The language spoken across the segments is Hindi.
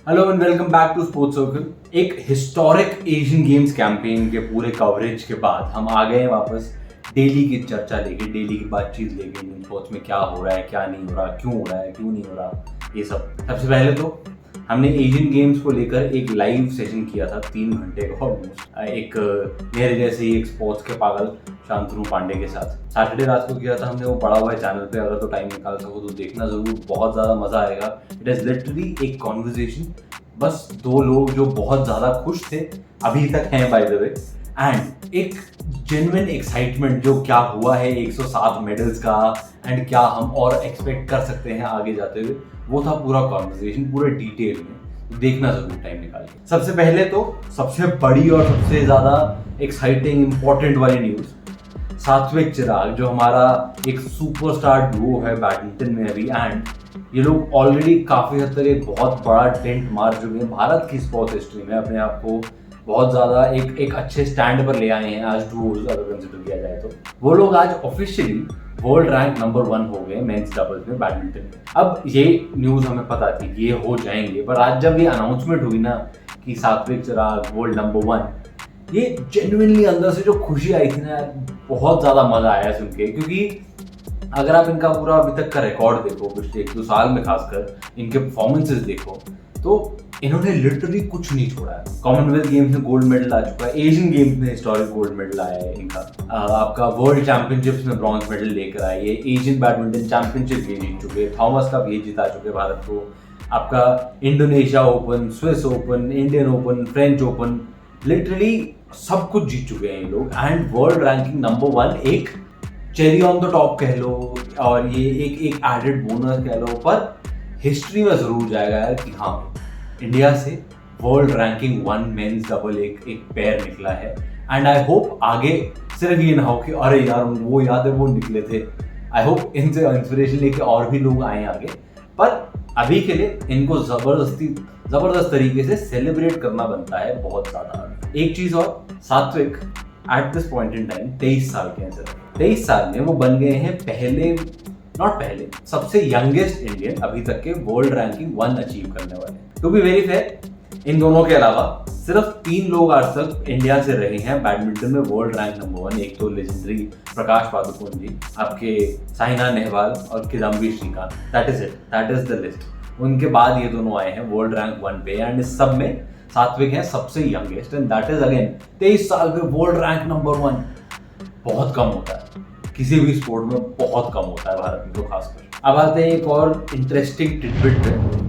Hello and welcome back to sports circle. एक हिस्टोरिक एशियन गेम्स कैंपेन के पूरे कवरेज के बाद हम आ गए हैं वापस डेली की चर्चा लेके, डेली की बातचीत लेके, इंडियन स्पोर्ट्स में क्या हो रहा है, क्या नहीं हो रहा, क्यों हो रहा है, क्यों नहीं हो रहा, ये सब। सबसे पहले तो हमने एशियन गेम्स को लेकर एक लाइव सेशन किया था 3 घंटे का ऑलमोस्ट, एक मेरे जैसे ही एक स्पोर्ट्स के पागल शांतनु पांडे के साथ। सैटरडे रात को किया था हमने, वो पड़ा हुआ है चैनल पे, अगर तो टाइम निकाल सको तो देखना जरूर, बहुत ज़्यादा मज़ा आएगा। इट इज़ लिटरली एक कॉन्वर्जेशन, बस दो लोग जो बहुत ज़्यादा खुश थे, अभी तक हैं बाय द वे, एंड एक जेन्युइन एक्साइटमेंट जो क्या हुआ है 107 मेडल्स का, एंड क्या हम और एक्सपेक्ट कर सकते हैं आगे जाते हुए, वो था पूरा कॉन्वर्सेशन पूरे डिटेल में। तो देखना जरूर टाइम निकाल के। सबसे पहले तो सबसे बड़ी और सबसे ज़्यादा एक्साइटिंग इंपॉर्टेंट वाली न्यूज़, सात्विक चिराग जो हमारा एक सुपरस्टार डुओ है बैडमिंटन में अभी, एंड ये लोग ऑलरेडी काफ़ी हद तक एक बहुत बड़ा डेंट मार चुके हैं भारत की स्पोर्ट्स हिस्ट्री में, अपने आप को बहुत ज़्यादा एक अच्छे स्टैंड पर ले आए हैं आज डुओज अगर कंसिडर किया जाए तो। वो लोग आज ऑफिशियली वर्ल्ड रैंक नंबर 1 हो गए मेंस डबल्स में बैडमिंटन में। अब ये न्यूज़ हमें पता थी कि ये हो जाएंगे, पर आज जब ये अनाउंसमेंट हुई ना कि सात्विक चिराग वर्ल्ड नंबर 1, ये जेन्युइनली अंदर से जो खुशी आई थी ना, बहुत ज़्यादा मज़ा आया सुन के। क्योंकि अगर आप इनका पूरा अभी तक का रिकॉर्ड देखो, पिछले 1-2 साल में खासकर इनके परफॉर्मेंसेस देखो, तो इन्होंने लिटरली कुछ नहीं छोड़ा है। कॉमनवेल्थ गेम्स में गोल्ड मेडल आ चुका है, एशियन गेम्स में हिस्टोरिक गोल्ड मेडल आया है इनका, आपका वर्ल्ड चैंपियनशिप्स में ब्रॉन्ज मेडल लेकर आए, ये एशियन बैडमिंटन चैंपियनशिप ये जीत चुके, थॉमस कप ये जिता चुके भारत को, आपका Indonesia open, Swiss open, Indian open, French open, literally सब कुछ जीत चुके हैं ये लोग। एंड वर्ल्ड रैंकिंग नंबर 1 एक चेरी ऑन द टॉप कह लो, और ये एक एडेड बोनस कह लो, पर हिस्ट्री में जरूर जाएगा यार कि हाँ, इंडिया से वर्ल्ड रैंकिंग 1 मेंस डबल एक पेयर निकला है। एंड आई होप आगे सिर्फ ये ना हो कि अरे यार वो याद है वो निकले थे, आई होप इनसे इंस्पिरेशन लेके और भी लोग आए आगे। पर अभी के लिए इनको जबरदस्त तरीके से सेलिब्रेट करना बनता है बहुत ज्यादा। एक चीज और, सात्विक at this point in time 23 साल के हैं सिर्फ। 23 साल में वो बन गए हैं सबसे यंगेस्ट इंडियन अभी तक के वर्ल्ड रैंकिंग 1 अचीव करने वाले। टू बी वेरी फेयर, इन दोनों के अलावा सिर्फ 3 लोग आज तक इंडिया से रहे हैं बैडमिंटन में वर्ल्ड रैंक नंबर 1। एक तो लेजेंडरी प्रकाश पादुकोण जी, आपके साइना नेहवाल और Kidambi Srikanth, that is the list. उनके बाद ये दोनों आए हैं वर्ल्ड रैंक 1 पे, एंड इस सब में सात्विक है सबसे youngest, and that is again 23 साल पे वर्ल्ड रैंक नंबर 1। बहुत कम होता है, किसी भी स्पोर्ट में बहुत कम होता है भारत में तो खासकर। अब आते हैं एक और इंटरेस्टिंग टिडबिट पे।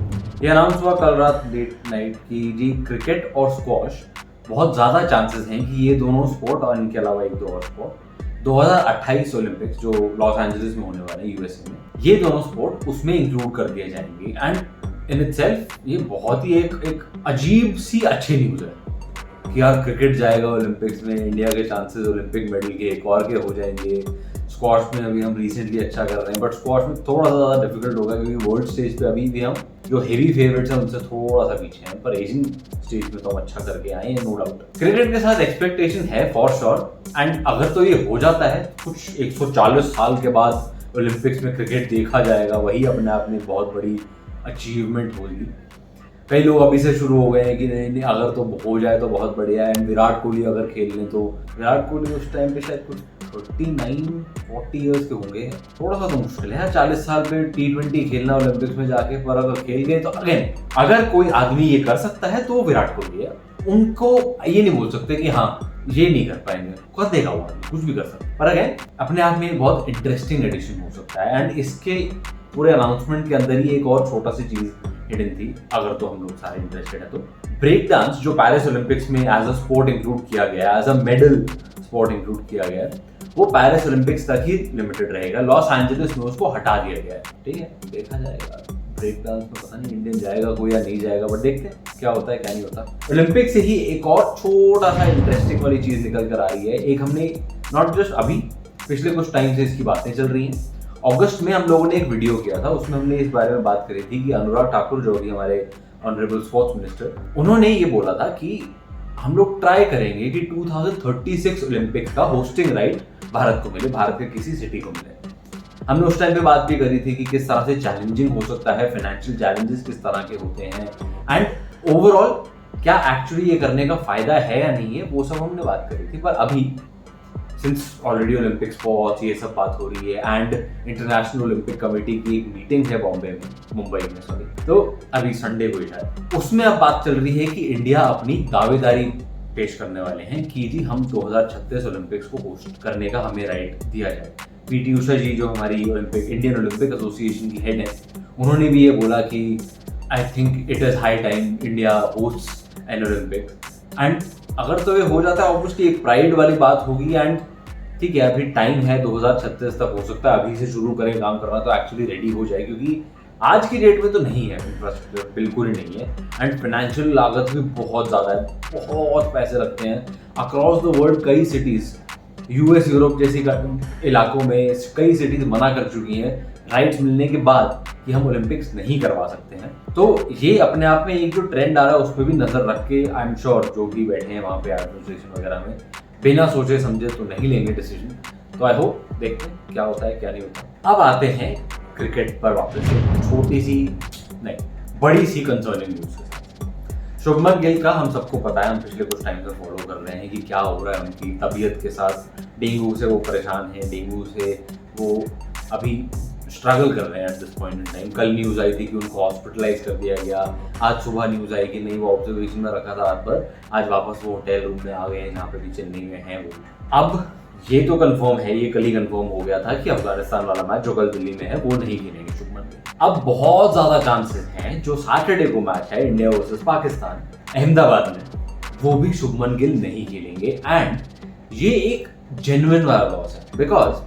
ये अनाउंस हुआ कल रात लेट नाइट कि जी क्रिकेट और स्क्वॉश बहुत ज़्यादा चांसेस हैं कि ये दोनों स्पोर्ट और इनके अलावा एक दो और स्पोर्ट 2028 ओलंपिक्स जो लॉस एंजलिस में होने वाले हैं यूएसए में, ये दोनों स्पोर्ट उसमें इंक्लूड कर दिए जाएंगे। एंड इन इटसेल्फ ये बहुत ही एक अजीब सी अच्छी न्यूज़ है कि यार क्रिकेट जाएगा ओलंपिक्स में, इंडिया के चांसेस ओलंपिक मेडल के एक और के हो जाएंगे। स्क्वॉश में अभी हम रिसेंटली अच्छा कर रहे हैं, बट स्क्वॉश में थोड़ा सा ज़्यादा डिफिकल्ट होगा क्योंकि वर्ल्ड स्टेज पे अभी भी हम जो हेवी फेवरेट्स हैं उनसे थोड़ा सा पीछे हैं, पर एशियन स्टेज में तो हम अच्छा करके आए हैं नो डाउट। क्रिकेट के साथ एक्सपेक्टेशन है फॉर श्योर, एंड अगर तो ये हो जाता है कुछ 140 साल के बाद ओलंपिक्स में क्रिकेट देखा जाएगा, वही अपने आप में बहुत बड़ी अचीवमेंट होगी। कई लोग अभी से शुरू हो गए हैं कि नहीं अगर तो हो जाए तो बहुत बढ़िया है, एंड विराट कोहली अगर खेल लें तो विराट कोहली उस टाइम पे शायद कुछ 39-40 ईयर्स के होंगे, थोड़ा सा तो मुश्किल है 40 साल पे T20 खेलना ओलंपिक्स में जाके, पर अगर खेल गए तो अगेन अगर कोई आदमी ये कर सकता है तो विराट कोहली है। उनको ये नहीं बोल सकते कि हाँ ये नहीं कर पाएंगे, कर देगा वो आदमी, कुछ भी कर सकता है। पर अगेन अपने आप में बहुत इंटरेस्टिंग एडिशन हो सकता है, एंड इसके पूरे अनाउंसमेंट के अंदर ही एक और छोटा सी चीज हिडन थी, अगर तो हम लोग सारे इंटरेस्टेड है तो। ब्रेक डांस जो पेरिस ओलंपिक्स में एज अ स्पोर्ट इंक्लूड किया गया, as a medal sport include किया गया, वो पेरिस ओलंपिक्स तक ही लिमिटेड रहेगा। लॉस एंजलिस में उसको हटा दिया गया है, ठीक है, देखा जाएगा। ब्रेक डांस में पता नहीं इंडियन जाएगा कोई या नहीं जाएगा, बट देखते हैं क्या होता है क्या नहीं होता। ओलंपिक से ही एक और छोटा सा इंटरेस्टिंग वाली चीज निकल कर आ रही है। एक हमने नॉट जस्ट अभी, पिछले कुछ टाइम से इसकी बातें चल रही हैं। अगस्त में हम लोगों ने एक वीडियो किया था, उसमें हमने इस बारे में बात करी थी कि अनुराग ठाकुर जो भी हमारे ऑनरेबल स्पोर्ट्स मिनिस्टर, उन्होंने ये बोला था कि हम लोग ट्राई करेंगे कि 2036 ओलंपिक्स का होस्टिंग राइट भारत को मिले, भारत के किसी सिटी को मिले। हमने उस टाइम पे बात भी करी थी कि किस तरह से चैलेंजिंग हो सकता है, फाइनेंशियल चैलेंजेस किस तरह के होते हैं, एंड ओवरऑल क्या एक्चुअली ये करने का फायदा है या नहीं है वो सब हमने बात करी थी। पर अभी सिंस ऑलरेडी ओलंपिक्स पहुंच ये सब बात हो रही है एंड इंटरनेशनल ओलंपिक कमेटी की एक मीटिंग है मुंबई में सॉरी, तो अभी संडे को ही शायद, उसमें अब बात चल रही है कि इंडिया अपनी दावेदारी पेश करने वाले हैं कि जी हम 2036 ओलंपिक्स को होस्ट करने का हमें राइट दिया जाए। पीटी उषा जी जो हमारी इंडियन ओलंपिक एसोसिएशन की हेड है, उन्होंने भी ये बोला कि I think it is high time India host an Olympics. And अगर तो ये हो जाता है ऑब्वियसली एक प्राइड वाली बात होगी। एंड ठीक है अभी टाइम है 2036 तक, हो सकता है अभी से शुरू करें काम करना तो एक्चुअली रेडी हो जाए, क्योंकि आज की डेट में तो नहीं है इंफ्रास्ट्रक्चर, बिल्कुल ही नहीं है। एंड फाइनेंशियल लागत भी बहुत ज़्यादा है, बहुत पैसे लगते हैं अक्रॉस द वर्ल्ड। कई सिटीज़ यूएस यूरोप जैसी इलाकों में कई सिटीज़ मना कर चुकी हैं राइट्स मिलने के बाद कि हम ओलंपिक्स नहीं करवा सकते हैं। तो ये अपने आप में एक जो ट्रेंड आ रहा है उस पर भी नज़र रख के आई एम श्योर जो भी बैठे हैं वहाँ पे एडमिनिस्ट्रेशन वगैरह में बिना सोचे समझे तो नहीं लेंगे डिसीजन। तो आई होप देखते हैं क्या होता है क्या नहीं होता। अब आते हैं क्रिकेट पर वापस से, छोटी सी नहीं बड़ी सी कंसर्निंग न्यूज़ के साथ। शुभमन गिल का हम सबको पता है, हम पिछले कुछ टाइम से फॉलो कर रहे हैं कि क्या हो रहा है उनकी तबीयत के साथ। डेंगू से वो परेशान है, डेंगू से वो अभी स्ट्रगल कर रहे हैं at this point in time. कल न्यूज़ आई थी कि उनको हॉस्पिटलाइज कर दिया गया, आज सुबह न्यूज़ आई कि नहीं वो ऑब्जर्वेशन में रखा था रात भर, आज वापस वो होटल रूम में आ गए हैं जहाँ पे भी चेन्नई में हैं वो। अब ये तो कंफर्म है, ये कल ही कंफर्म हो गया था कि अफगानिस्तान वाला मैच जो कल दिल्ली में है वो नहीं खेलेंगे शुभमन गिल। अब बहुत ज्यादा चांसेस हैं जो सैटरडे को मैच है इंडिया वर्सेस पाकिस्तान अहमदाबाद में, वो भी शुभमन गिल नहीं खेलेंगे। एंड ये एक जेन्युइन वाला लॉस है, बिकॉज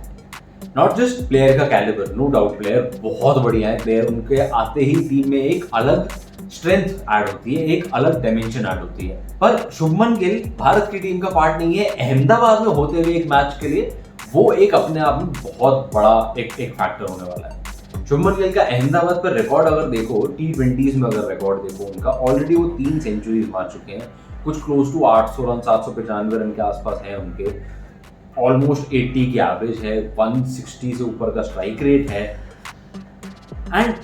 नॉट जस्ट प्लेयर का कैलिबर, नो डाउट प्लेयर बहुत बढ़िया है, प्लेयर उनके आते ही टीम में एक अलग स्ट्रेंथ ऐड होती है, एक अलग डायमेंशन ऐड होती है। पर शुभमन गिल भारत की टीम का पार्ट नहीं है। अहमदाबाद में होते हुए एक मैच के लिए वो एक अपने आप में बहुत बड़ा एक फैक्टर होने वाला है। शुभमन गिल का अहमदाबाद पर रिकॉर्ड अगर देखो, T20s में अगर रिकॉर्ड देखो उनका, ऑलरेडी वो 3 सेंचुरीज मार चुके हैं, कुछ क्लोज टू 800 रन 795 रन के आसपास हैं उनके, ऑलमोस्ट 80 की एवरेज है, 160 से ऊपर का स्ट्राइक रेट है। एंड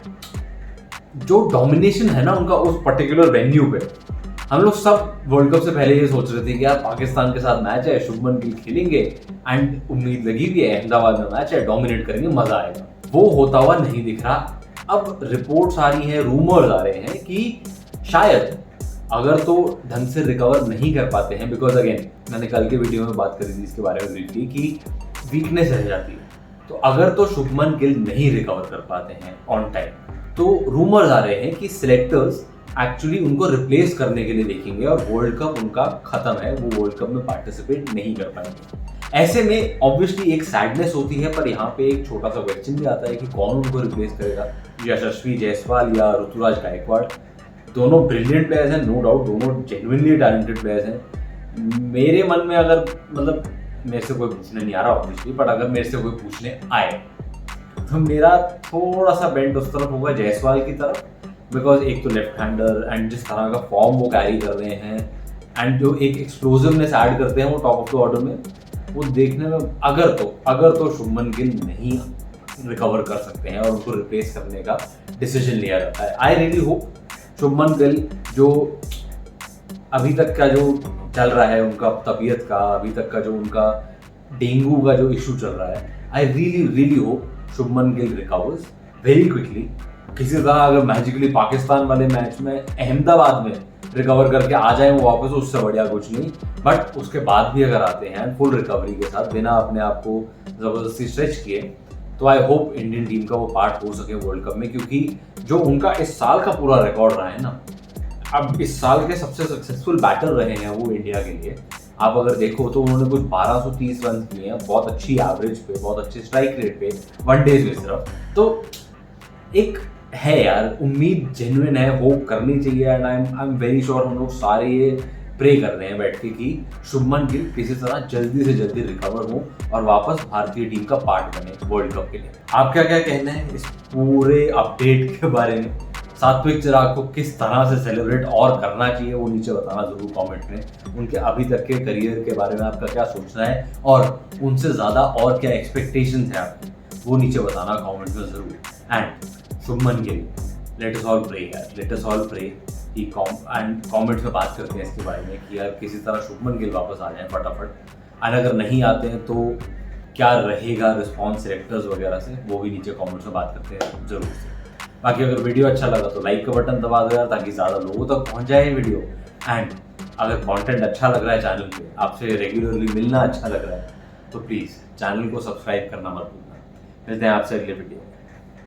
जो डोमिनेशन है ना उनका उस पर्टिकुलर वेन्यू पे, हम लोग सब वर्ल्ड कप से पहले ये सोच रहे थे कि यार पाकिस्तान के साथ मैच है, शुभमन गिल खेलेंगे एंड उम्मीद लगी हुई है अहमदाबाद में मैच है, डोमिनेट करेंगे, मजा आएगा। वो होता हुआ नहीं दिख रहा। अब रिपोर्ट्स आ रही हैं, रूमर्स आ रहे हैं कि शायद अगर तो ढंग से रिकवर नहीं कर पाते हैं, बिकॉज अगेन मैंने कल के वीडियो में बात करी थी इसके बारे में ब्रीफली कि वीकनेस रह जाती है, तो अगर तो शुभमन गिल नहीं रिकवर कर पाते हैं ऑन टाइम, तो रूमर्स आ रहे हैं कि सिलेक्टर्स एक्चुअली उनको रिप्लेस करने के लिए देखेंगे और वर्ल्ड कप उनका खत्म है, वो वर्ल्ड कप में पार्टिसिपेट नहीं कर पाएंगे। ऐसे में ऑब्वियसली एक सैडनेस होती है, पर यहाँ पे एक छोटा सा क्वेश्चन भी आता है कि कौन उनको रिप्लेस करेगा, यशस्वी जायसवाल या ऋतुराज गायकवाड़। दोनों ब्रिलियंट प्लेयर्स हैं, नो डाउट, दोनों जेन्युइनली टैलेंटेड प्लेयर्स हैं। मेरे मन में अगर मतलब मेरे से कोई पूछने नहीं आ रहा ऑब्वियसली, बट अगर मेरे से कोई पूछने आए तो मेरा थोड़ा सा बेंट उस तरफ होगा जायसवाल की तरफ, बिकॉज एक तो लेफ्ट हैंडर एंड जिस तरह का फॉर्म वो कैरी कर रहे हैं एंड जो एक एक्सप्लोजिवनेस ऐड करते हैं वो टॉप ऑफ द ऑर्डर में, वो देखने में अगर तो शुभमन गिल नहीं रिकवर कर सकते हैं और उनको रिप्लेस करने का डिसीजन लिया जाता है। I really hope Shubman Gill जो अभी तक का जो चल रहा है उनका तबीयत का, अभी तक का जो उनका डेंगू का जो इशू चल रहा है, I really hope Shubman Gill recovers very quickly. किसी तरह अगर मैजिकली पाकिस्तान वाले मैच में अहमदाबाद में रिकवर करके आ जाए वो वापस, उससे बढ़िया कुछ नहीं। बट उसके बाद भी अगर आते हैं फुल रिकवरी के साथ, बिना अपने आप को जबरदस्ती स्ट्रेच किए, तो आई होप इंडियन टीम का वो पार्ट हो सके वर्ल्ड कप में, क्योंकि जो उनका इस साल का पूरा रिकॉर्ड रहा है ना, अब इस साल के सबसे सक्सेसफुल बैटर रहे हैं वो इंडिया के लिए। आप अगर देखो तो उन्होंने कुछ 1230 रन किए हैं, बहुत अच्छी एवरेज पे, बहुत अच्छे स्ट्राइक रेट पे, वनडेज में सिर्फ। तो एक है यार, उम्मीद जेन्युइन है, होप करनी चाहिए। And I am very sure हम लोग सारे ये प्रे कर रहे हैं बैठ के कि शुभमन गिल किसी तरह जल्दी से जल्दी रिकवर हो और वापस भारतीय टीम का पार्ट बने वर्ल्ड कप के लिए। आपका क्या कहना है इस पूरे अपडेट के बारे में? सात्विक चिराग को किस तरह से सेलिब्रेट और करना चाहिए वो नीचे बताना जरूर कमेंट में। उनके अभी तक के करियर के बारे में आपका क्या सोचना है और उनसे ज़्यादा और क्या एक्सपेक्टेशंस है आपकी, वो नीचे बताना कमेंट में जरूर। And Shubman Gill, let us all pray यार, लेट अस ऑल प्रे कि कमेंट्स में बात करते हैं इसके बारे में कि यार किसी तरह शुभमन गिल वापस आ जाए फटाफट, और अगर नहीं आते हैं तो क्या रहेगा रिस्पॉन्स सेलेक्टर्स वगैरह से, वो भी नीचे कमेंट्स में बात करते हैं जरूर से। बाकी अगर वीडियो अच्छा लगा तो लाइक का बटन दबा दो यार, ताकि ज़्यादा लोगों तक पहुंच जाए ये वीडियो। एंड अगर कंटेंट अच्छा लग रहा है चैनल पे, आपसे रेगुलरली मिलना अच्छा लग रहा है, तो प्लीज़ चैनल को सब्सक्राइब करना मत भूलना। मिलते हैं आपसे अगले वीडियो।